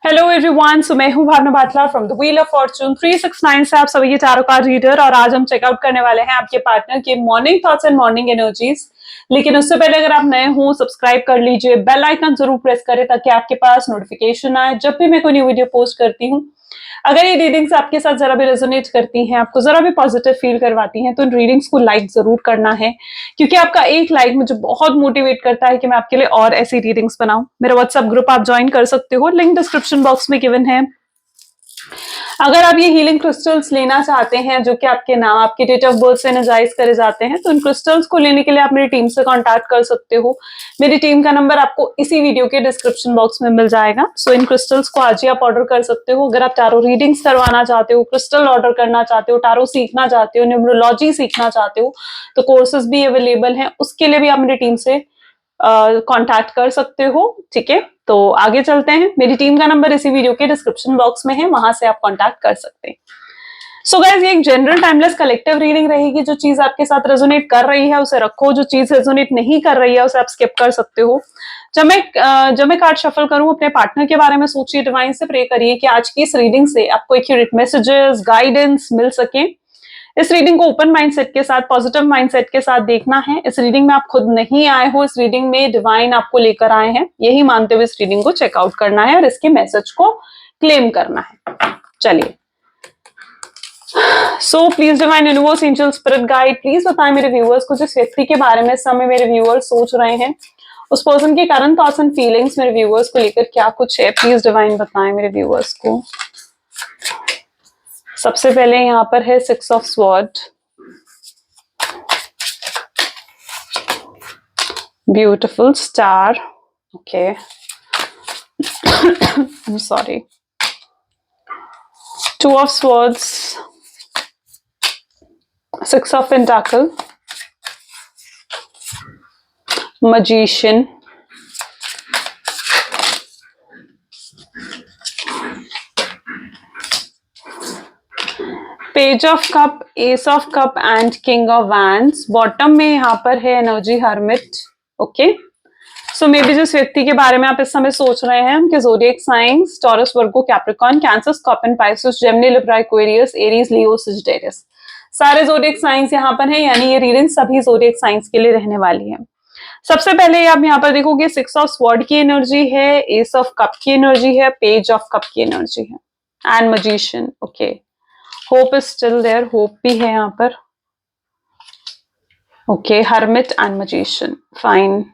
Hello everyone, so मैं हूं Bhavna Batla from the wheel of fortune 369 से आप सभी के चारों कार्ड रीडर। और आज हम चेकआउट करने वाले हैं आपके पार्टनर के morning thoughts and morning energies. लेकिन उससे पहले अगर आप नए हो सब्सक्राइब कर लीजिए, बेल आइकन जरूर प्रेस करें ताकि आपके पास नोटिफिकेशन आए जब भी मैं कोई न्यू वीडियो पोस्ट करती हूँ। अगर ये रीडिंग्स आपके साथ जरा भी रेजोनेट करती हैं, आपको जरा भी पॉजिटिव फील करवाती हैं, तो इन रीडिंग्स को लाइक जरूर करना है, क्योंकि आपका एक लाइक मुझे बहुत मोटिवेट करता है कि मैं आपके लिए और ऐसी रीडिंग्स बनाऊं। मेरा व्हाट्सएप ग्रुप आप ज्वाइन कर सकते हो, लिंक डिस्क्रिप्शन बॉक्स में गिवन है। अगर आप ये हीलिंग क्रिस्टल्स लेना चाहते हैं जो कि आपके नाम, आपके डेट ऑफ बर्थ से एनर्जाइज करे जाते हैं, तो इन क्रिस्टल्स को लेने के लिए आप मेरी टीम से कांटेक्ट कर सकते हो। मेरी टीम का नंबर आपको इसी वीडियो के डिस्क्रिप्शन बॉक्स में मिल जाएगा। सो इन क्रिस्टल्स को आज ही आप ऑर्डर कर सकते हो। अगर आप टारो रीडिंग्स करवाना चाहते हो, क्रिस्टल ऑर्डर करना चाहते हो, टारो सीखना चाहते हो, न्यूमरोलॉजी सीखना चाहते हो, तो कोर्सेज भी अवेलेबल हैं। उसके लिए भी आप मेरी टीम से कांटेक्ट कर सकते हो। ठीक है, तो आगे चलते हैं। मेरी टीम का नंबर इसी वीडियो के डिस्क्रिप्शन बॉक्स में है, वहां से आप कांटेक्ट कर सकते हैं। सो गाइस, ये एक जनरल टाइमलेस कलेक्टिव रीडिंग रहेगी। जो चीज आपके साथ रेजोनेट कर रही है उसे रखो, जो चीज रेजोनेट नहीं कर रही है उसे आप स्किप कर सकते हो। जब मैं कार्ड शफल करूं, अपने पार्टनर के बारे में सोचिए, डिवाइन से प्रे करिए कि आज की इस रीडिंग से आपको एक्यूरेट मैसेजेस, गाइडेंस मिल सके। इस रीडिंग को ओपन माइंडसेट के साथ, पॉजिटिव माइंडसेट के साथ देखना है। इस रीडिंग में आप खुद नहीं आए हो, इस रीडिंग में डिवाइन आपको लेकर आए हैं, यही मानते हुए इस रीडिंग को चेकआउट करना है और इसके मैसेज को क्लेम करना है। चलिए, सो please divine universe, angel, spirit guide, please बताएं मेरे व्यूअर्स को जिस व्यक्ति के बारे में इस समय मेरे व्यूअर्स सोच रहे हैं, उस पर्सन के करंट थॉट्स एंड फीलिंग्स मेरे व्यूअर्स को लेकर क्या कुछ है। प्लीज डिवाइन बताएं मेरे व्यूअर्स को। सबसे पहले यहाँ पर है 6 of sword, beautiful star, okay, I'm sorry, 2 of swords, 6 of pentacle, magician, page of cup, S of cup and king of wands. Bottom में यहाँ पर है energy hermit, okay. So may be जिस व्यक्ति के बारे में आप इस समय सोच रहे हैं उनके zodiac signs Taurus, Virgo, Capricorn, Cancer, Scorpion, Pisces, Gemini, Libra, Aquarius, Aries, Leo, Sagittarius, सारे ज़ोडिएक साइंस यहाँ पर हैं, यानी ये रीडिंग सभी ज़ोडिएक साइंस के लिए रहने वाली है। सबसे पहले आप यहाँ पर देखोगे 6 ऑफ स्वॉर्ड की एनर्जी है, एस ऑफ कप की एनर्जी है, पेज ऑफ कप की एनर्जी है and magician, okay. Hope is still there, hope भी है यहाँ पर, okay. Hermit and magician, fine.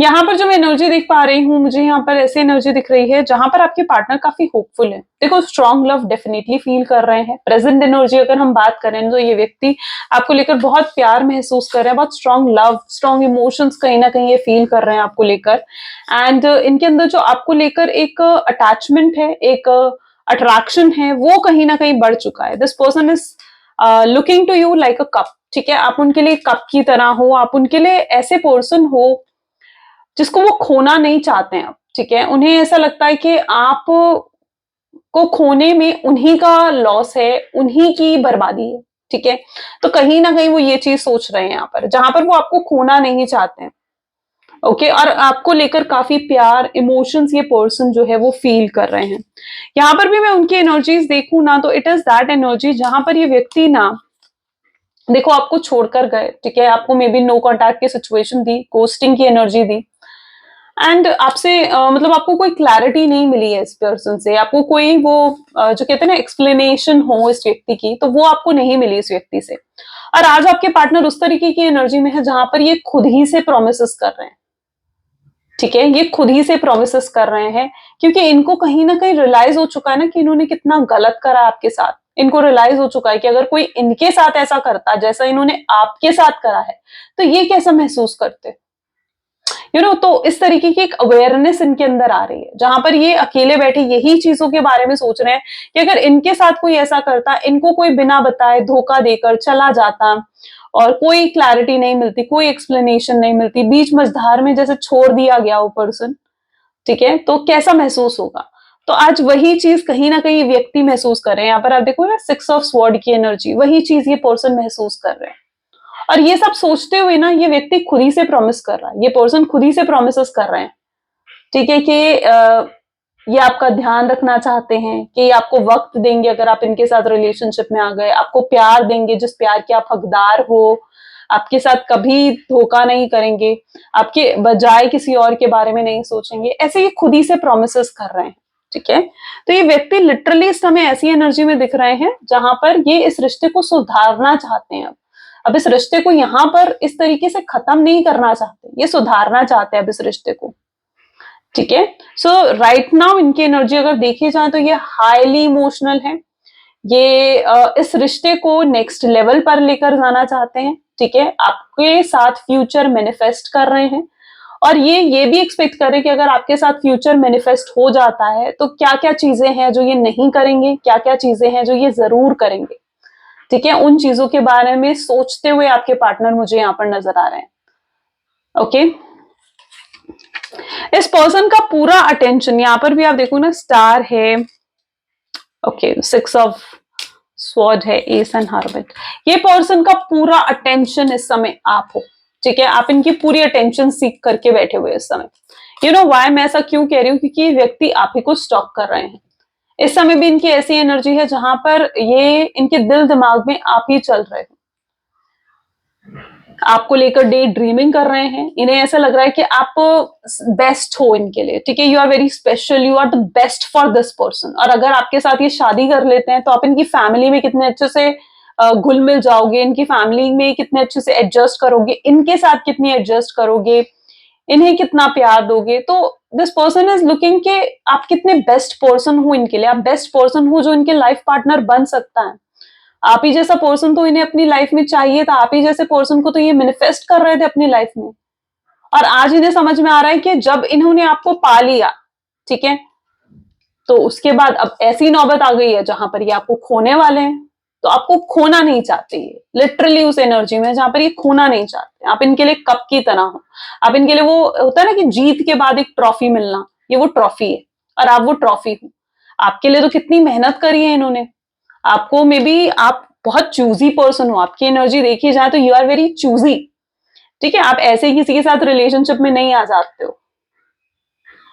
यहाँ पर जो मैं एनर्जी देख पा रही हूँ, मुझे यहाँ पर ऐसी एनर्जी दिख रही है जहां पर आपके पार्टनर काफी होपफुल है। देखो, स्ट्रॉन्ग लव डेफिनेटली फील कर रहे हैं। प्रेजेंट एनर्जी अगर हम बात करें तो ये व्यक्ति आपको लेकर बहुत प्यार महसूस कर रहे हैं, बहुत स्ट्रॉन्ग लव, स्ट्रॉन्ग इमोशंस कहीं ना कहीं ये फील कर रहे हैं आपको लेकर। एंड इनके अंदर जो आपको लेकर एक अटैचमेंट है, एक अट्रैक्शन है, वो कहीं ना कहीं बढ़ चुका है। This person is looking to you like a cup, ठीक है। आप उनके लिए कप की तरह हो, आप उनके लिए ऐसे पर्सन हो जिसको वो खोना नहीं चाहते हैं, ठीक है। उन्हें ऐसा लगता है कि आप को खोने में उन्हीं का लॉस है, उन्हीं की बर्बादी है, ठीक है। तो कहीं ना कहीं वो ये चीज सोच रहे हैं यहाँ पर, जहां पर वो आपको खोना नहीं चाहते हैं, ओके। और आपको लेकर काफी प्यार, इमोशंस ये पर्सन जो है वो फील कर रहे हैं। यहाँ पर भी मैं उनकी एनर्जीज देखूं ना, तो इट इज दैट एनर्जी जहां पर ये व्यक्ति ना, देखो, आपको छोड़कर गए, ठीक है। आपको मे बी नो कॉन्टैक्ट की सिचुएशन दी, गोस्टिंग की एनर्जी दी, एंड आपसे मतलब आपको कोई क्लैरिटी नहीं मिली है इस पर्सन से, आपको कोई वो जो कहते हैं ना एक्सप्लेनेशन हो इस व्यक्ति की, तो वो आपको नहीं मिली इस व्यक्ति से। और आज आपके पार्टनर उस तरीके की एनर्जी में है जहां पर ये खुद ही से प्रोमिसेस कर रहे हैं, ठीक है। ये खुद ही से प्रोमिसेस कर रहे हैं, क्योंकि इनको कहीं ना कहीं रियलाइज हो चुका है ना कि इन्होंने कितना गलत करा आपके साथ। इनको रियलाइज हो चुका है कि अगर कोई इनके साथ ऐसा करता जैसा इन्होंने आपके साथ करा है, तो ये कैसा महसूस करते, तो इस तरीके की एक अवेयरनेस इनके अंदर आ रही है, जहां पर ये अकेले बैठे यही चीजों के बारे में सोच रहे हैं कि अगर इनके साथ कोई ऐसा करता, इनको कोई बिना बताए धोखा देकर चला जाता और कोई क्लैरिटी नहीं मिलती, कोई एक्सप्लेनेशन नहीं मिलती, बीच मझधार में जैसे छोड़ दिया गया वो पर्सन, ठीक है, तो कैसा महसूस होगा। तो आज वही चीज कहीं ना कहीं व्यक्ति महसूस कर रहे हैं। यहाँ पर आप देखो ना, 6 ऑफ स्वॉर्ड की एनर्जी, वही चीज ये पर्सन महसूस कर रहे हैं। और ये सब सोचते हुए ना, ये व्यक्ति खुद ही से प्रॉमिस कर रहा है, ये पर्सन खुद ही से प्रोमिस कर रहे हैं, ठीक है, कि ये आपका ध्यान रखना चाहते हैं कि आपको वक्त देंगे अगर आप इनके साथ रिलेशनशिप में आ गए, आपको प्यार देंगे जिस प्यार के आप हकदार हो, आपके साथ कभी धोखा नहीं करेंगे, आपके बजाय किसी और के बारे में नहीं सोचेंगे, ऐसे ये खुद ही से प्रोमिसेस कर रहे हैं। ठीक है, तो ये व्यक्ति लिटरली इस समय ऐसी एनर्जी में दिख रहे हैं जहां पर ये इस रिश्ते को सुधारना चाहते हैं। अब इस रिश्ते को यहां पर इस तरीके से खत्म नहीं करना चाहते, ये सुधारना चाहते हैं अब इस रिश्ते को। ठीक है, सो राइट नाउ इनकी एनर्जी अगर देखी जाए तो ये हाईली इमोशनल है। ये इस रिश्ते को नेक्स्ट लेवल पर लेकर जाना चाहते हैं। ठीक है, आपके साथ फ्यूचर मैनिफेस्ट कर रहे हैं और ये भी एक्सपेक्ट करें कि अगर आपके साथ फ्यूचर मैनिफेस्ट हो जाता है तो क्या क्या चीजें हैं जो ये नहीं करेंगे, क्या क्या चीजें हैं जो ये जरूर करेंगे। ठीक है, उन चीजों के बारे में सोचते हुए आपके पार्टनर मुझे यहाँ पर नजर आ रहे हैं। ओके, इस पर्सन का पूरा अटेंशन, यहां पर भी आप देखो ना स्टार है, ओके, 6 ऑफ स्वॉर्ड है, एस एंड हर्मिट। ये पर्सन का पूरा अटेंशन इस समय आप हो। ठीक है, आप इनकी पूरी अटेंशन सीख करके बैठे हुए इस समय। यू नो व्हाई मैं ऐसा क्यों कह रही हूँ, क्योंकि ये व्यक्ति आप ही को स्टॉक कर रहे हैं। इस समय भी इनकी ऐसी एनर्जी है जहां पर ये इनके दिल दिमाग में आप ही चल रहे हो, आपको लेकर डे ड्रीमिंग कर रहे हैं। इन्हें ऐसा लग रहा है कि आप बेस्ट हो इनके लिए। ठीक है, you are very special, you are the best for this person. और अगर आपके साथ ये शादी कर लेते हैं तो आप इनकी फैमिली में कितने अच्छे से घुल मिल जाओगे, इनकी फैमिली में कितने अच्छे से एडजस्ट करोगे, इनके साथ कितनी एडजस्ट करोगे, इन्हें कितना प्यार दोगे। तो दिस पर्सन इज लुकिंग कि आप कितने बेस्ट पर्सन हो इनके लिए, आप बेस्ट पर्सन हो जो इनके लाइफ पार्टनर बन सकता है। आप ही जैसा पर्सन तो इन्हें अपनी लाइफ में चाहिए था, आप ही जैसे पर्सन को तो ये मैनिफेस्ट कर रहे थे अपनी लाइफ में। और आज इन्हें समझ में आ रहा है कि जब इन्होंने आपको पा लिया, ठीक है, तो उसके बाद अब ऐसी नौबत आ गई है जहां पर ये आपको खोने वाले हैं। तो आपको खोना नहीं चाहते, ये लिटरली उस एनर्जी में जहां पर ये खोना नहीं चाहते। आप इनके लिए कप की तरह हो, आप इनके लिए, वो होता है ना कि जीत के बाद एक ट्रॉफी मिलना, ये वो ट्रॉफी है और आप वो ट्रॉफी हो। आपके लिए तो कितनी मेहनत करी है इन्होंने, आपको मे बी आप बहुत चूजी पर्सन हो, आपकी एनर्जी देखी जाए तो यू आर वेरी चूजी। ठीक है, आप ऐसे ही किसी के साथ रिलेशनशिप में नहीं आ जाते हो,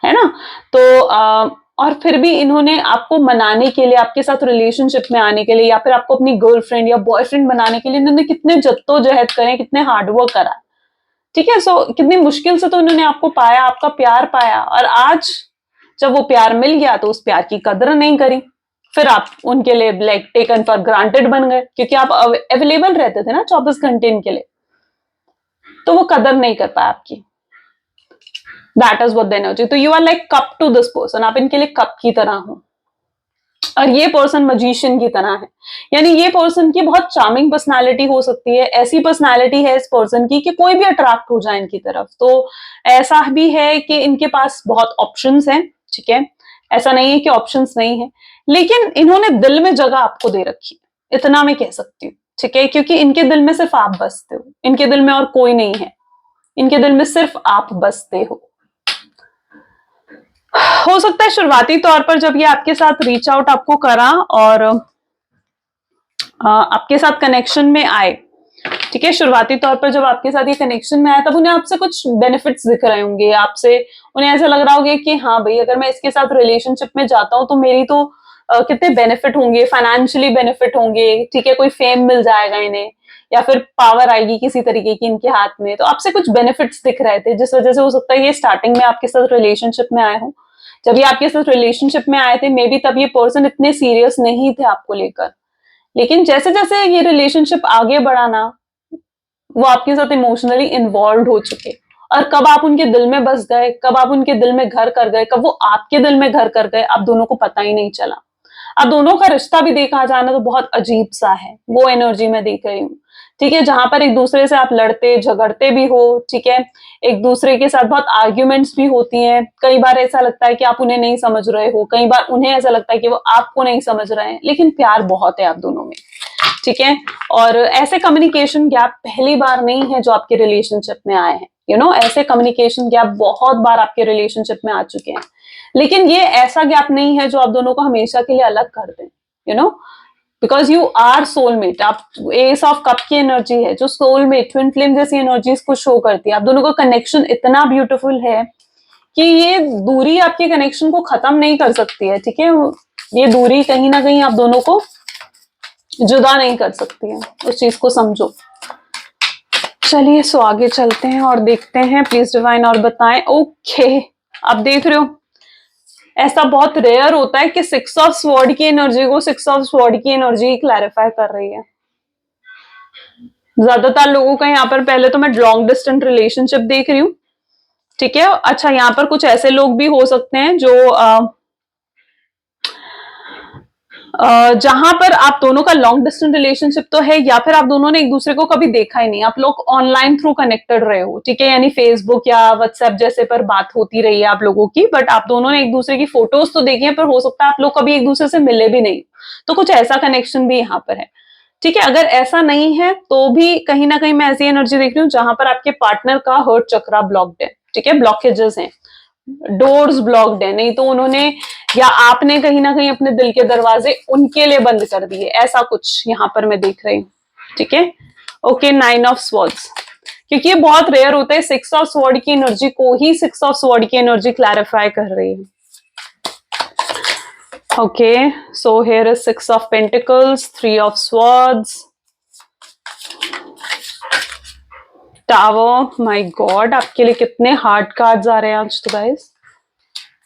है ना। तो और फिर भी इन्होंने आपको मनाने के लिए, आपके साथ रिलेशनशिप में आने के लिए, या फिर आपको अपनी गर्लफ्रेंड या बॉयफ्रेंड बनाने के लिए इन्होंने कितने जद्दोजहद करे, कितने हार्डवर्क करा। ठीक है, सो कितनी मुश्किल से तो इन्होंने आपको पाया, आपका प्यार पाया। और आज जब वो प्यार मिल गया तो उस प्यार की कदर नहीं करी, फिर आप उनके लिए लाइक टेकन फॉर ग्रांटेड बन गए, क्योंकि आप अवेलेबल रहते थे ना 24 घंटे इनके लिए, तो वो कदर नहीं कर पाया आपकी। That is what the energy. तो you are like cup to this person, आप इनके लिए कप की तरह हो। और ये पर्सन मजिशियन की तरह है, यानी ये पर्सन की बहुत चार्मिंग पर्सनालिटी हो सकती है। ऐसी पर्सनालिटी है इस पर्सन की कि कोई भी अट्रैक्ट हो जाए इनकी तरफ। तो ऐसा भी है कि इनके पास बहुत ऑप्शंस हैं। ठीक है, ऐसा नहीं है कि ऑप्शंस नहीं है, लेकिन इन्होंने दिल में जगह आपको दे रखी है, इतना मैं कह सकती हूँ। ठीक है, क्योंकि इनके दिल में सिर्फ आप बसते हो, इनके दिल में और कोई नहीं है, इनके दिल में सिर्फ आप बसते हो। हो सकता है शुरुआती तौर पर जब ये आपके साथ रीच आउट आपको करा और आपके साथ कनेक्शन में आए, ठीक है, शुरुआती तौर पर जब आपके साथ ये कनेक्शन में आया तब उन्हें आपसे कुछ बेनिफिट्स दिख रहे होंगे, आपसे उन्हें ऐसा लग रहा होगा कि हाँ भाई, अगर मैं इसके साथ रिलेशनशिप में जाता हूँ तो मेरी तो कितने बेनिफिट होंगे, फाइनेंशियली बेनिफिट होंगे। ठीक है, कोई फेम मिल जाएगा इन्हें, या फिर पावर आएगी किसी तरीके की इनके हाथ में। तो आपसे कुछ बेनिफिट्स दिख रहे थे, जिस वजह से हो सकता है ये स्टार्टिंग में आपके साथ रिलेशनशिप में आए हो। जब ये आपके साथ रिलेशनशिप में आए थे, मे बी तब ये पर्सन इतने सीरियस नहीं थे आपको लेकर। लेकिन जैसे जैसे ये रिलेशनशिप आगे बढ़ा ना, वो आपके साथ इमोशनली इन्वॉल्व हो चुके। और कब आप उनके दिल में बस गए, कब आप उनके दिल में घर कर गए, कब वो आपके दिल में घर कर गए, आप दोनों को पता ही नहीं चला। आप दोनों का रिश्ता भी देखा जाना तो बहुत अजीब सा है, वो एनर्जी में देख रही हूँ। ठीक है, जहां पर एक दूसरे से आप लड़ते झगड़ते भी हो। ठीक है, एक दूसरे के साथ बहुत आर्ग्यूमेंट्स भी होती हैं। कई बार ऐसा लगता है कि आप उन्हें नहीं समझ रहे हो, कई बार उन्हें ऐसा लगता है कि वो आपको नहीं समझ रहे हैं, लेकिन प्यार बहुत है आप दोनों में। ठीक है, और ऐसे कम्युनिकेशन गैप पहली बार नहीं है जो आपके रिलेशनशिप में आए हैं। यू नो, ऐसे कम्युनिकेशन गैप बहुत बार आपके रिलेशनशिप में आ चुके हैं, लेकिन ये ऐसा गैप नहीं है जो आप दोनों को हमेशा के लिए अलग कर दें। You know, because you are soulmate. आप, एस ऑफ कप की एनर्जी है जो सोलमेट, ट्विन फ्लेम जैसी एनर्जीज को शो करती है। आप दोनों का कनेक्शन इतना ब्यूटीफुल है कि ये दूरी आपके कनेक्शन को खत्म नहीं कर सकती है, ठीक है। ये दूरी कहीं ना कहीं आप दोनों को जुदा नहीं कर सकती है, उस चीज को समझो। चलिए सो आगे चलते हैं और देखते हैं, प्लीज डिवाइन और बताएं। ओके, अब देख रहे हो ऐसा बहुत रेयर होता है कि 6 ऑफ स्वॉर्ड की एनर्जी को 6 ऑफ स्वॉर्ड की एनर्जी क्लैरिफाई कर रही है। ज्यादातर लोगों का यहाँ पर, पहले तो मैं लॉन्ग डिस्टेंस रिलेशनशिप देख रही हूँ, ठीक है। अच्छा, यहाँ पर कुछ ऐसे लोग भी हो सकते हैं जो जहां पर आप दोनों का लॉन्ग डिस्टेंस रिलेशनशिप तो है, या फिर आप दोनों ने एक दूसरे को कभी देखा ही नहीं, आप लोग ऑनलाइन थ्रू कनेक्टेड रहे हो, ठीक है, यानी फेसबुक या व्हाट्सएप जैसे पर बात होती रही है आप लोगों की, बट आप दोनों ने एक दूसरे की फोटोज तो देखी है, पर हो सकता है आप लोग कभी एक दूसरे से मिले भी नहीं। तो कुछ ऐसा कनेक्शन भी यहाँ पर है, ठीक है। अगर ऐसा नहीं है तो भी कहीं ना कहीं मैं ऐसी एनर्जी देख रही हूँ जहां पर आपके पार्टनर का हर्ट चक्रा ब्लॉक्ड है, ठीक है, ब्लॉकेजेस हैं, डोर्स ब्लॉक्ड है, नहीं तो उन्होंने या आपने कहीं ना कहीं अपने दिल के दरवाजे उनके लिए बंद कर दिए, ऐसा कुछ यहां पर मैं देख रही हूँ, ठीक है। ओके, 9 ऑफ स्वॉर्ड्स, क्योंकि ये बहुत रेयर होता है 6 ऑफ स्वॉर्ड की एनर्जी को ही 6 ऑफ स्वॉर्ड की एनर्जी क्लैरिफाई कर रही है। Okay, so here is 6 of pentacles, 3 of swords, tower. My God, आपके लिए कितने हार्ड कार्ड्स आ रहे हैं आज तो गाइस,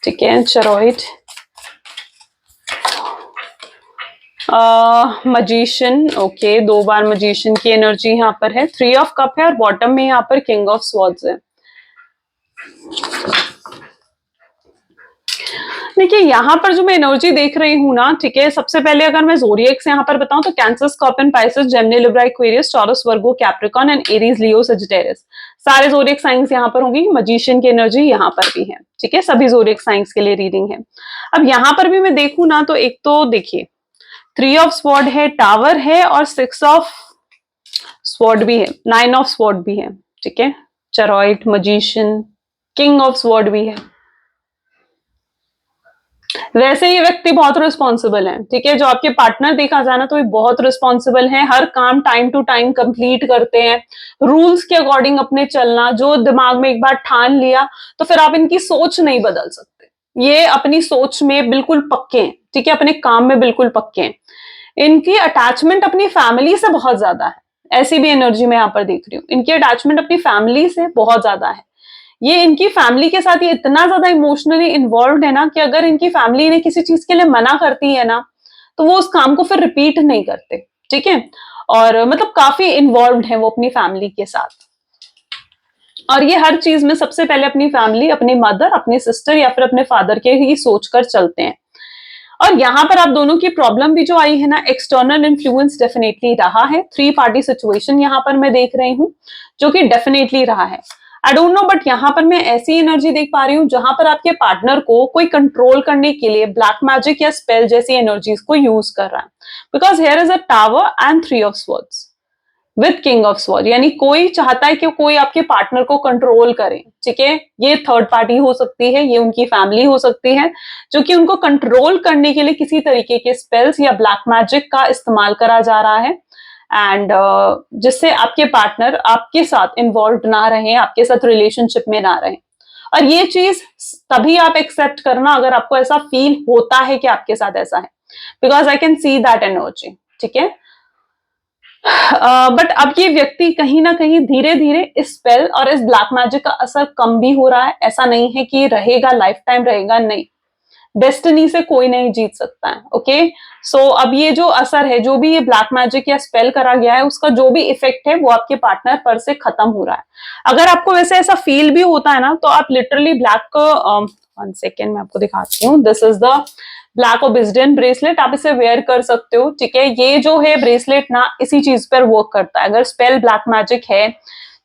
ठीक है। चरोइड, मजीशियन, ओके, 2 बार मजीशियन की एनर्जी यहाँ पर है, 3 ऑफ कप है और बॉटम में यहाँ पर किंग ऑफ स्वॉर्ड्स है। देखिए यहाँ पर जो मैं एनर्जी देख रही हूँ ना, ठीक है, सबसे पहले अगर मैं ज़ोडिएक से यहाँ पर बताऊं तो cancer, Scorpion, Pisces, Gemini, Libra, Aquarius, taurus, Virgo, Capricorn and Aries, Leo, Sagittarius, सारे ज़ोडिएक साइंस यहाँ पर होंगी। मजीशियन की एनर्जी यहाँ पर भी है, ठीक है, सभी ज़ोडिएक साइंस के लिए रीडिंग है। अब यहाँ पर भी मैं देखूं ना तो एक तो देखिए 3 ऑफ स्वॉर्ड है, टावर है और 6 ऑफ स्वॉर्ड भी है, 9 ऑफ स्वॉर्ड भी है, ठीक है, चरॉइड, मजीशियन, किंग ऑफ स्वॉर्ड भी है। वैसे ये व्यक्ति बहुत रिस्पॉन्सिबल है, ठीक है, जो आपके पार्टनर देखा जाए ना तो ये बहुत रिस्पॉन्सिबल है, हर काम टाइम टू टाइम कंप्लीट करते हैं, रूल्स के अकॉर्डिंग अपने चलना, जो दिमाग में एक बार ठान लिया तो फिर आप इनकी सोच नहीं बदल सकते, ये अपनी सोच में बिल्कुल पक्के हैं, ठीक है, अपने काम में बिल्कुल पक्के हैं। इनकी अटैचमेंट अपनी फैमिली से बहुत ज्यादा है, ऐसी भी एनर्जी मैं यहाँ पर देख रही हूँ, इनकी अटैचमेंट अपनी फैमिली से बहुत ज्यादा है। ये इनकी फैमिली के साथ ये इतना ज्यादा इमोशनली इन्वॉल्व है ना कि अगर इनकी फैमिली ने किसी चीज के लिए मना करती है ना तो वो उस काम को फिर रिपीट नहीं करते, ठीक है, और मतलब काफी इन्वॉल्व है वो अपनी फैमिली के साथ, और ये हर चीज में सबसे पहले अपनी फैमिली, अपनी मदर, अपनी सिस्टर या फिर अपने फादर के ही सोचकर चलते हैं। और यहाँ पर आप दोनों की प्रॉब्लम भी जो आई है ना, एक्सटर्नल इन्फ्लुएंस डेफिनेटली रहा है, 3 पार्टी सिचुएशन यहाँ पर मैं देख रही हूँ जो कि डेफिनेटली रहा है। आई डोंट नो, बट यहाँ पर मैं ऐसी एनर्जी देख पा रही हूँ जहां पर आपके पार्टनर को कोई कंट्रोल करने के लिए ब्लैक मैजिक या स्पेल जैसी एनर्जीज को यूज कर रहा है, because here is a tower and 3 of swords with king of sword, यानी कोई चाहता है कि कोई आपके पार्टनर को कंट्रोल करे, ठीक है, ये थर्ड पार्टी हो सकती है, ये उनकी फैमिली हो सकती है, जो कि उनको कंट्रोल करने के लिए किसी तरीके के स्पेल्स या ब्लैक मैजिक का इस्तेमाल करा जा रहा है, एंड जिससे आपके पार्टनर आपके साथ इन्वॉल्व ना रहे, आपके साथ रिलेशनशिप में ना रहे। और ये चीज तभी आप एक्सेप्ट करना अगर आपको ऐसा फील होता है कि आपके साथ ऐसा है, because I can see that energy, ठीक है। बट अब ये व्यक्ति कहीं ना कहीं धीरे धीरे इस स्पेल और इस ब्लैक मैजिक का असर कम भी हो रहा है, ऐसा नहीं है कि रहेगा, लाइफ टाइम रहेगा, नहीं, डेस्टिनी से कोई नहीं जीत सकता है, ओके। सो अब ये जो असर है, जो भी ये ब्लैक मैजिक या स्पेल करा गया है, उसका जो भी इफेक्ट है वो आपके पार्टनर पर से खत्म हो रहा है। अगर आपको वैसे ऐसा फील भी होता है ना तो आप लिटरली ब्लैक को 1 सेकेंड मैं आपको दिखाती हूँ, this is the black obsidian bracelet, आप इसे वेयर कर सकते हो, ठीक है। ये जो है ब्रेसलेट ना इसी चीज पर वर्क करता है, अगर स्पेल ब्लैक मैजिक है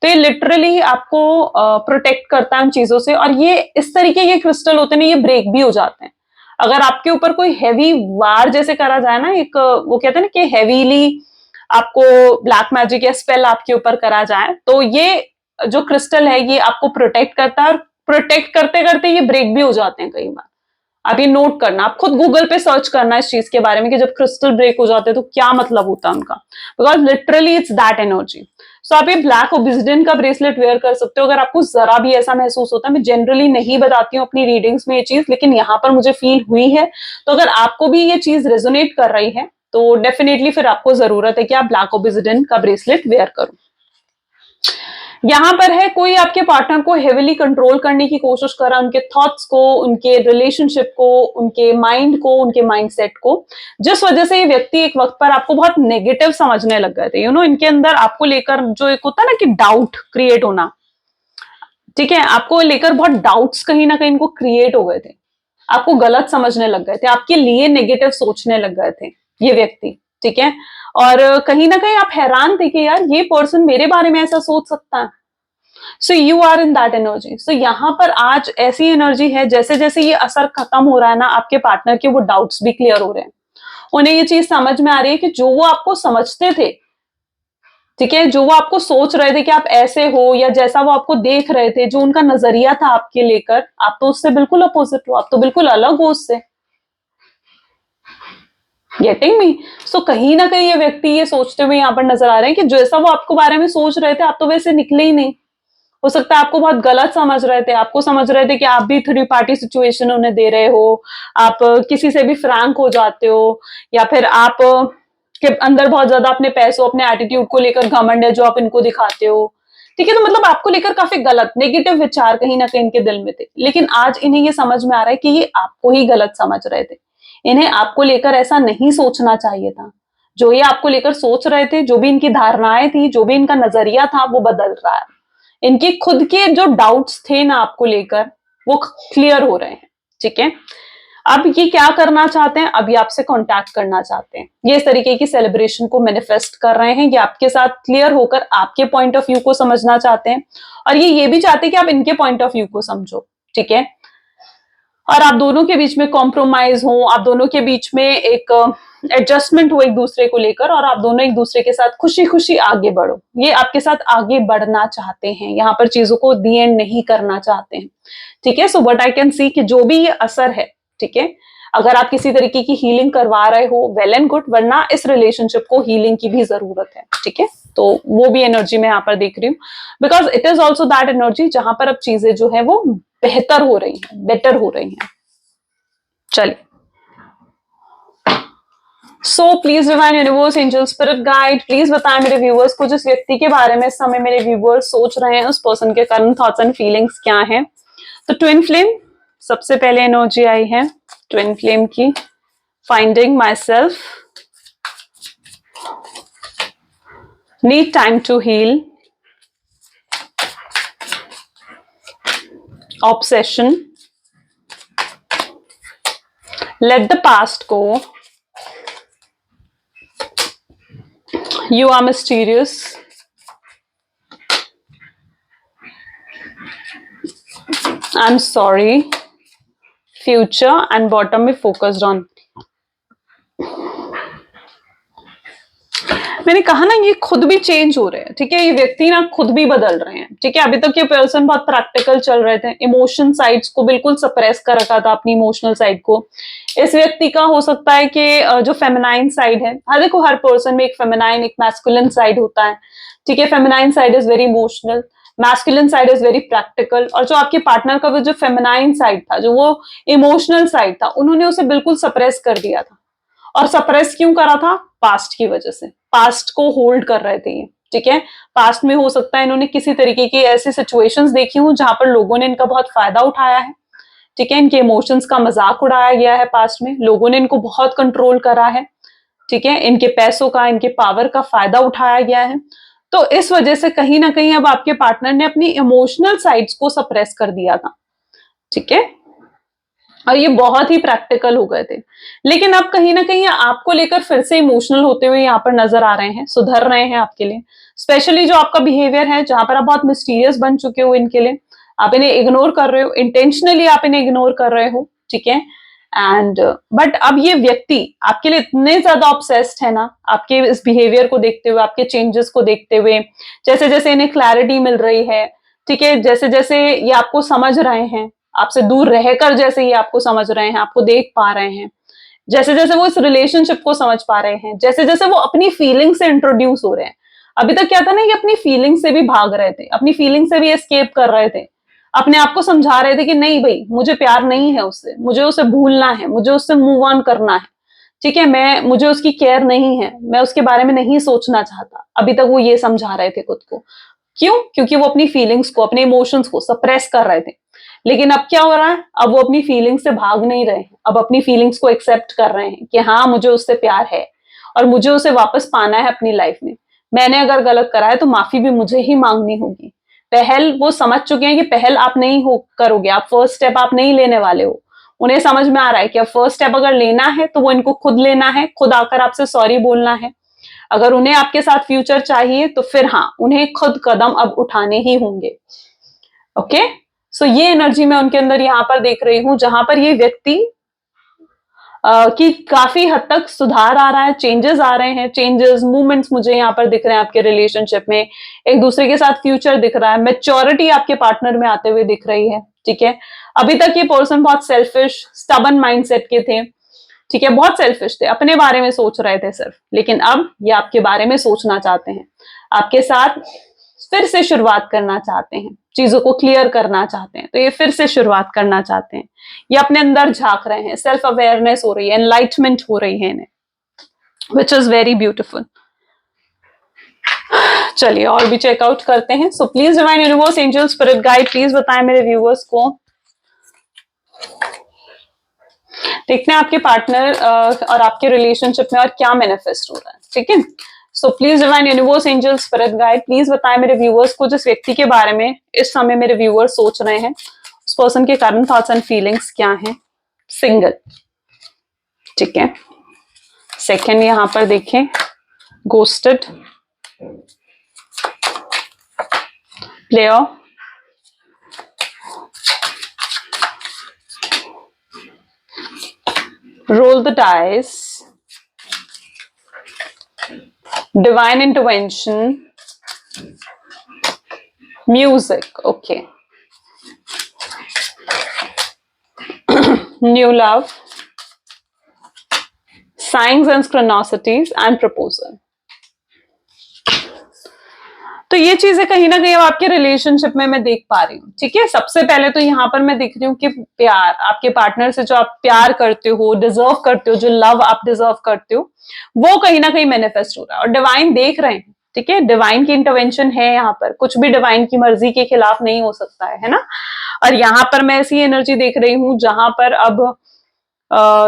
तो ये लिटरली आपको प्रोटेक्ट करता है उन चीजों से, और ये इस तरीके के क्रिस्टल होते हैं, ये ब्रेक भी हो जाते हैं। अगर आपके ऊपर कोई हैवी वार जैसे करा जाए ना, एक वो कहते हैं ना कि हैवीली आपको ब्लैक मैजिक या स्पेल आपके ऊपर करा जाए, तो ये जो क्रिस्टल है ये आपको प्रोटेक्ट करता है, और प्रोटेक्ट करते करते ये ब्रेक भी हो जाते हैं कई बार, आप ये नोट करना, आप खुद गूगल पे सर्च करना इस चीज के बारे में कि जब क्रिस्टल ब्रेक हो जाते हैं तो क्या मतलब होता है उनका, because literally it's that energy. So आप ये ब्लैक ओबिसिडियन का ब्रेसलेट वेयर कर सकते हो अगर आपको जरा भी ऐसा महसूस होता है। मैं जनरली नहीं बताती हूँ अपनी रीडिंग्स में ये चीज, लेकिन यहाँ पर मुझे फील हुई है, तो अगर आपको भी ये चीज रेजोनेट कर रही है तो डेफिनेटली फिर आपको जरूरत है कि आप ब्लैक ओबिसिडियन का ब्रेसलेट वेयर करो। यहां पर है कोई आपके पार्टनर को हेविली कंट्रोल करने की कोशिश कर रहा है, उनके थॉट्स को, उनके रिलेशनशिप को, उनके माइंड को, उनके माइंडसेट को, जिस वजह से ये व्यक्ति एक वक्त पर आपको बहुत नेगेटिव समझने लग गए थे। यू नो, इनके अंदर आपको लेकर जो एक होता है ना कि डाउट क्रिएट होना, ठीक है, आपको लेकर बहुत डाउट्स कहीं ना कहीं इनको क्रिएट हो गए थे, आपको गलत समझने लग गए थे, आपके लिए नेगेटिव सोचने लग गए थे ये व्यक्ति, ठीक है। और कहीं ना कहीं आप हैरान थे कि यार ये पर्सन मेरे बारे में ऐसा सोच सकता है। So you are in that energy. So यहाँ पर आज ऐसी एनर्जी है, जैसे जैसे ये असर खत्म हो रहा है ना, आपके पार्टनर के वो डाउट्स भी क्लियर हो रहे हैं, उन्हें ये चीज समझ में आ रही है कि जो वो आपको समझते थे, ठीक है, जो वो आपको सोच रहे थे कि आप ऐसे हो, या जैसा वो आपको देख रहे थे, जो उनका नजरिया था आपके लेकर, आप तो उससे बिल्कुल अपोजिट हो, आप तो बिल्कुल अलग हो उससे। Getting me? सो कहीं ना कहीं ये व्यक्ति ये सोचते हुए यहाँ पर नजर आ रहे हैं कि जैसा वो आपको बारे में सोच रहे थे, आप तो वैसे निकले ही नहीं। हो सकता है आपको बहुत गलत समझ रहे थे, आपको समझ रहे थे कि आप भी थर्ड पार्टी सिचुएशन उन्हें दे रहे हो, आप किसी से भी फ्रैंक हो जाते हो, या फिर आप के अंदर बहुत ज्यादा अपने पैसों, अपने एटीट्यूड को लेकर घमंड है जो आप इनको दिखाते हो, ठीक है। तो मतलब आपको लेकर काफी गलत नेगेटिव विचार कहीं ना कहीं इनके दिल में थे, लेकिन आज इन्हें ये समझ में आ रहा है कि ये आपको ही गलत समझ रहे थे, इन्हें आपको लेकर ऐसा नहीं सोचना चाहिए था। जो ये आपको लेकर सोच रहे थे, जो भी इनकी धारणाएं थी, जो भी इनका नजरिया था, वो बदल रहा है। इनके खुद के जो डाउट्स थे ना आपको लेकर, वो क्लियर हो रहे हैं, ठीक है। अब ये क्या करना चाहते हैं, अब ये आपसे कांटेक्ट करना चाहते हैं, ये इस तरीके की सेलिब्रेशन को मैनिफेस्ट कर रहे हैं, ये आपके साथ क्लियर होकर आपके पॉइंट ऑफ व्यू को समझना चाहते हैं, और ये भी चाहते हैं कि आप इनके पॉइंट ऑफ व्यू को समझो, ठीक है। और आप दोनों के बीच में कॉम्प्रोमाइज हो, आप दोनों के बीच में एक एडजस्टमेंट हो एक दूसरे को लेकर, और आप दोनों एक दूसरे के साथ खुशी खुशी आगे बढ़ो। ये आपके साथ आगे बढ़ना चाहते हैं, यहाँ पर चीजों को दी एंड नहीं करना चाहते हैं, ठीक है। So what I can see कि जो भी ये असर है, ठीक है, अगर आप किसी तरीके की हीलिंग करवा रहे हो, वेल एंड गुड, वरना इस रिलेशनशिप को हीलिंग की भी जरूरत है, ठीक है। तो वो भी एनर्जी मैं यहाँ पर देख रही हूँ, because it is also that energy जहां पर अब चीजें जो है वो बेहतर हो रही हैं, बेटर हो रही हैं। चलिए, सो please divine universe, angel, spirit guide, please बताएं मेरे व्यूअर्स को, जिस व्यक्ति के बारे में इस समय मेरे व्यूअर्स सोच रहे हैं, उस पर्सन के करंट थॉट्स एंड फीलिंग्स क्या हैं। तो ट्विन फ्लेम, सबसे पहले एनर्जी आई है ट्विन फ्लेम की, finding myself, need time to heal, obsession, let the past go, you are mysterious, I'm sorry, future, and bottom में focused on। मैंने कहा ना, ये खुद भी चेंज हो रहे हैं, ठीक है, ये व्यक्ति ना खुद भी बदल रहे हैं, ठीक है। अभी तक ये पर्सन बहुत प्रैक्टिकल चल रहे थे, इमोशन साइड्स को बिल्कुल सप्रेस कर रखा था, अपनी इमोशनल साइड को। इस व्यक्ति का हो सकता है कि जो फेमिनाइन साइड है, हर देखो हर पर्सन में एक फेमिनाइन एक मैस्कुलिन साइड होता है, ठीक है। Feminine side is very emotional, masculine side is very practical, और जो आपके पार्टनर का वो जो फेमिनाइन साइड था, जो वो इमोशनल साइड था, उन्होंने उसे बिल्कुल सप्रेस कर दिया था। और सप्रेस क्यों करा था? पास्ट की वजह से, पास्ट को होल्ड कर रहे थे ये, ठीक है। पास्ट में हो सकता है इन्होंने किसी तरीके की ऐसी सिचुएशंस देखी हो जहां पर लोगों ने इनका बहुत फायदा उठाया है, ठीक है। इनके इमोशंस का मजाक उड़ाया गया है, पास्ट में लोगों ने इनको बहुत कंट्रोल करा है, ठीक है। इनके पैसों का, इनके पावर का फायदा उठाया गया है। तो इस वजह से कहीं ना कहीं अब आपके पार्टनर ने अपनी इमोशनल साइड्स को सप्रेस कर दिया था, ठीक है। और ये बहुत ही प्रैक्टिकल हो गए थे, लेकिन अब कहीं ना कहीं आपको लेकर फिर से इमोशनल होते हुए यहाँ पर नजर आ रहे हैं, सुधर रहे हैं आपके लिए। स्पेशली जो आपका बिहेवियर है, जहां पर आप बहुत मिस्टीरियस बन चुके हो इनके लिए, आप इन्हें इग्नोर कर रहे हो, इंटेंशनली आप इन्हें इग्नोर कर रहे हो, ठीक है। एंड बट अब ये व्यक्ति आपके लिए इतने ज्यादा ऑब्सेस्ड है ना, आपके इस बिहेवियर को देखते हुए, आपके चेंजेस को देखते हुए, जैसे जैसे इन्हें क्लैरिटी मिल रही है, ठीक है, जैसे जैसे ये आपको समझ रहे हैं, आपसे दूर रहकर जैसे ये आपको समझ रहे हैं, आपको देख पा रहे हैं, जैसे जैसे वो इस रिलेशनशिप को समझ पा रहे हैं, जैसे जैसे वो अपनी फीलिंग से इंट्रोड्यूस हो रहे हैं। अभी तक क्या था ना, ये अपनी फीलिंग से भी भाग रहे थे, अपनी फीलिंग से भी एस्केप कर रहे थे, अपने आप को समझा रहे थे कि नहीं भाई, मुझे प्यार नहीं है उससे, मुझे उसे भूलना है, मुझे उससे मूव ऑन करना है, ठीक है, मुझे उसकी केयर नहीं है, मैं उसके बारे में नहीं सोचना चाहता। अभी तक वो ये समझा रहे थे खुद को। क्यों? क्योंकि वो अपनी फीलिंग्स को, अपने इमोशंस को सप्रेस कर रहे थे। लेकिन अब क्या हो रहा है, अब वो अपनी फीलिंग्स से भाग नहीं रहे हैं, अब अपनी फीलिंग्स को एक्सेप्ट कर रहे हैं कि हाँ, मुझे उससे प्यार है और मुझे उसे वापस पाना है अपनी लाइफ में। मैंने अगर गलत करा है तो माफी भी मुझे ही मांगनी होगी। पहल वो समझ चुके हैं कि पहल आप नहीं हो करोगे, आप फर्स्ट स्टेप आप नहीं लेने वाले हो। उन्हें समझ में आ रहा है कि अब फर्स्ट स्टेप अगर लेना है तो वो इनको खुद लेना है, खुद आकर आपसे सॉरी बोलना है। अगर उन्हें आपके साथ फ्यूचर चाहिए तो फिर हाँ, उन्हें खुद कदम अब उठाने ही होंगे। ओके, सो ये एनर्जी मैं उनके अंदर यहां पर देख रही हूं, जहां पर ये व्यक्ति कि काफी हद तक सुधार आ रहा है, चेंजेस आ रहे हैं, चेंजेस मूवमेंट्स मुझे यहाँ पर दिख रहे हैं आपके रिलेशनशिप में। एक दूसरे के साथ फ्यूचर दिख रहा है, मैच्योरिटी आपके पार्टनर में आते हुए दिख रही है, ठीक है। अभी तक ये पर्सन बहुत सेल्फिश, स्टबन माइंडसेट के थे, ठीक है, बहुत सेल्फिश थे, अपने बारे में सोच रहे थे सिर्फ। लेकिन अब ये आपके बारे में सोचना चाहते हैं, आपके साथ फिर से शुरुआत करना चाहते हैं, चीजों को क्लियर करना चाहते हैं, तो ये फिर से शुरुआत करना चाहते हैं। ये अपने अंदर झांक रहे हैं, सेल्फ अवेयरनेस हो रही है, एनलाइटमेंट हो रही है इन्हें, विच इज वेरी ब्यूटिफुल। चलिए और भी चेकआउट करते हैं। So please divine universe, angel, spirit guide, please बताएं मेरे व्यूवर्स को, देखते हैं आपके पार्टनर और आपके रिलेशनशिप में और क्या मैनिफेस्ट हो रहा है, ठीक है। सो please divine universe, angel, spirit guide, please बताएं मेरे व्यूवर्स को जिस व्यक्ति के बारे में इस समय मेरे व्यूवर्स सोच रहे हैं, उस पर्सन के करंट थॉट्स एंड फीलिंग्स क्या हैं। सिंगल, ठीक है। सेकेंड यहां पर देखें, ghosted, player, roll the dice, divine intervention, music, okay, new love, signs and synchronicities and proposal। तो ये चीजें कहीं ना कहीं अब आपके रिलेशनशिप में मैं देख पा रही हूँ, ठीक है। सबसे पहले तो यहाँ पर मैं देख रही हूँ कि प्यार, आपके पार्टनर से जो आप प्यार करते हो, डिजर्व करते हो, जो लव आप डिजर्व करते हो, वो कहीं ना कहीं मैनिफेस्ट हो रहा है और डिवाइन देख रहे हैं, ठीक है। डिवाइन की इंटरवेंशन है यहाँ पर, कुछ भी डिवाइन की मर्जी के खिलाफ नहीं हो सकता है ना। और यहाँ पर मैं ऐसी एनर्जी देख रही हूँ जहां पर अब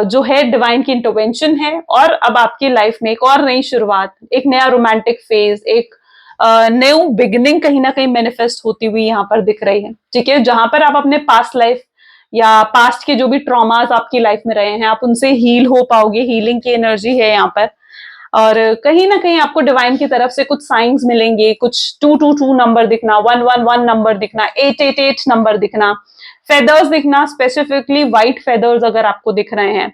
जो है डिवाइन की इंटरवेंशन है और अब आपकी लाइफ में एक और नई शुरुआत, एक नया रोमांटिक फेज, एक न्यू बिगिनिंग कहीं ना कहीं मैनिफेस्ट होती हुई यहाँ पर दिख रही है, ठीक है। जहां पर आप अपने पास्ट लाइफ या पास्ट के जो भी ट्रॉमास आपकी लाइफ में रहे हैं, आप उनसे हील हो पाओगे, हीलिंग की एनर्जी है यहाँ पर। और कहीं ना कहीं आपको डिवाइन की तरफ से कुछ साइंस मिलेंगे, कुछ 222 नंबर दिखना, 111 नंबर दिखना, 888 नंबर दिखना, फेदर्स दिखना, स्पेसिफिकली व्हाइट फेदर्स अगर आपको दिख रहे हैं,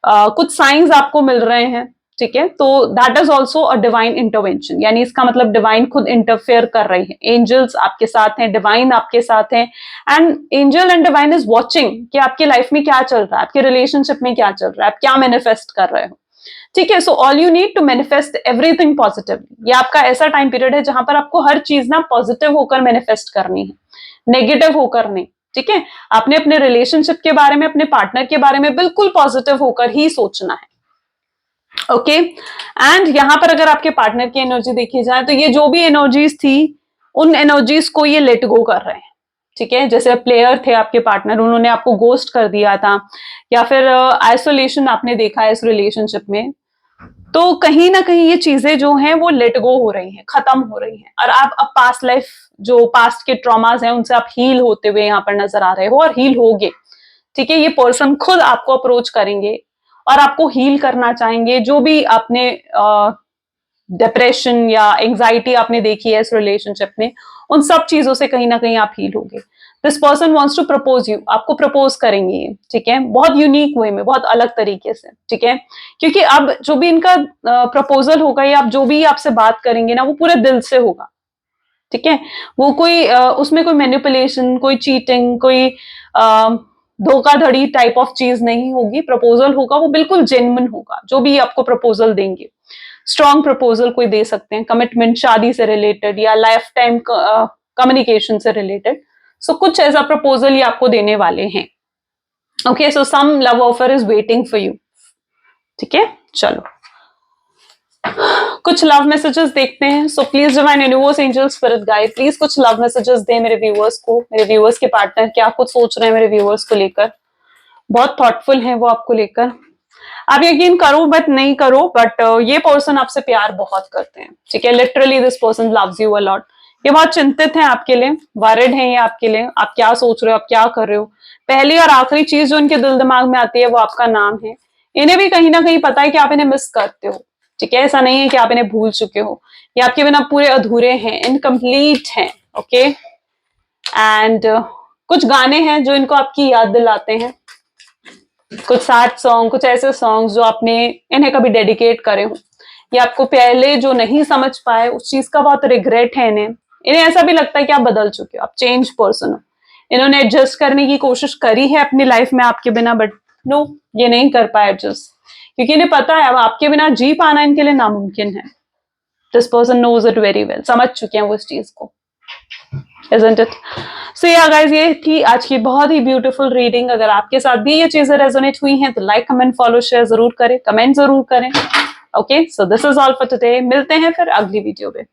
कुछ साइंस आपको मिल रहे हैं, ठीक है। तो that is also a divine intervention, यानी इसका मतलब डिवाइन खुद इंटरफेयर कर रही है, एंजल्स आपके साथ हैं, डिवाइन आपके साथ हैं, and angel and divine is watching कि आपकी लाइफ में क्या चल रहा है, आपके रिलेशनशिप में क्या चल रहा है, आप क्या मैनिफेस्ट कर रहे हो, ठीक है। So all you need to manifest everything positively. ये आपका ऐसा टाइम पीरियड है जहां पर आपको हर चीज ना पॉजिटिव होकर मैनिफेस्ट करनी है, नेगेटिव होकर नहीं, ठीक है। आपने अपने रिलेशनशिप के बारे में, अपने पार्टनर के बारे में बिल्कुल पॉजिटिव होकर ही सोचना है, ओके। एंड यहां पर अगर आपके पार्टनर की एनर्जी देखी जाए तो ये जो भी एनर्जीज थी, उन एनर्जीज को ये लेट गो कर रहे हैं, ठीक है। जैसे प्लेयर थे आपके पार्टनर, उन्होंने आपको गोस्ट कर दिया था, या फिर आइसोलेशन आपने देखा है इस रिलेशनशिप में, तो कहीं ना कहीं ये चीजें जो हैं वो लेट गो हो रही हैं, खत्म हो रही हैं, और आप अब पास्ट लाइफ, जो पास्ट के ट्रॉमास हैं, उनसे आप हील होते हुए यहाँ पर नजर आ रहे हो और हील होगे, ठीक है। ये पर्सन खुद आपको अप्रोच करेंगे और आपको हील करना चाहेंगे। जो भी आपने डिप्रेशन या एंजाइटी आपने देखी है इस रिलेशनशिप में, उन सब चीजों से कहीं ना कहीं आप हील होगे। This person wants to propose you, आपको प्रपोज करेंगे ये, ठीक है, बहुत यूनिक वे में, बहुत अलग तरीके से, ठीक है। क्योंकि अब जो भी इनका प्रपोजल होगा या आप जो भी आपसे बात करेंगे ना, वो पूरे दिल से होगा, ठीक है। वो कोई उसमें कोई मैनिपुलेशन, कोई चीटिंग, कोई धोखाधड़ी टाइप ऑफ चीज नहीं होगी। प्रपोजल होगा वो बिल्कुल जेन्युइन होगा, जो भी आपको प्रपोजल देंगे। स्ट्रॉन्ग प्रपोजल कोई दे सकते हैं, कमिटमेंट, शादी से रिलेटेड या लाइफ टाइम कम्युनिकेशन से रिलेटेड। सो कुछ ऐसा प्रपोजल ये आपको देने वाले हैं। Okay, so some love offer is waiting for you. ठीक है, चलो कुछ लव मैसेजेस देखते हैं। So please divine universe, angels, spirit guide, please कुछ लव मैसेजेस दें मेरे व्यूअर्स को। मेरे व्यूअर्स के पार्टनर क्या कुछ सोच रहे हैं मेरे व्यूअर्स को लेकर। बहुत थॉटफुल हैं वो आपको लेकर। आप यकीन करो बट नहीं करो, बट ये पर्सन आपसे प्यार बहुत करते हैं। ठीक है, literally this person loves you a lot. ये बहुत चिंतित हैं आपके लिए, वरिड हैं ये आपके लिए। आप क्या सोच रहे हो, आप क्या कर रहे हो। पहली और आखिरी चीज जो इनके दिल दिमाग में आती है वो आपका नाम है। इन्हें भी कहीं ना कहीं पता है कि आप इन्हें मिस करते हो। ठीक है, ऐसा नहीं है कि आप इन्हें भूल चुके हो। ये आपके बिना पूरे अधूरे हैं, इनकम्प्लीट हैं। ओके, एंड कुछ गाने हैं जो इनको आपकी याद दिलाते हैं। कुछ सैड सॉन्ग, कुछ ऐसे सॉन्ग जो आपने इन्हें कभी डेडिकेट करे हो, या आपको पहले जो नहीं समझ पाए उस चीज का बहुत रिग्रेट है इन्हें। इन्हें ऐसा भी लगता है कि आप बदल चुके हो, आप चेंज पर्सन हो। इन्होंने एडजस्ट करने की कोशिश करी है अपनी लाइफ में आपके बिना, बट नो, ये नहीं कर पाए एडजस्ट, क्योंकि इन्हें पता है अब आपके बिना जी पाना इनके लिए नामुमकिन है। This person knows it very well, समझ चुके हैं वो इस चीज को। Isn't it? So yeah guys, ये थी आज की बहुत ही ब्यूटीफुल रीडिंग। अगर आपके साथ भी ये चीजें रेजोनेट हुई हैं तो लाइक, कमेंट, फॉलो, शेयर जरूर करें, कमेंट जरूर करें। Okay, so this is all for today. मिलते हैं फिर अगली वीडियो में।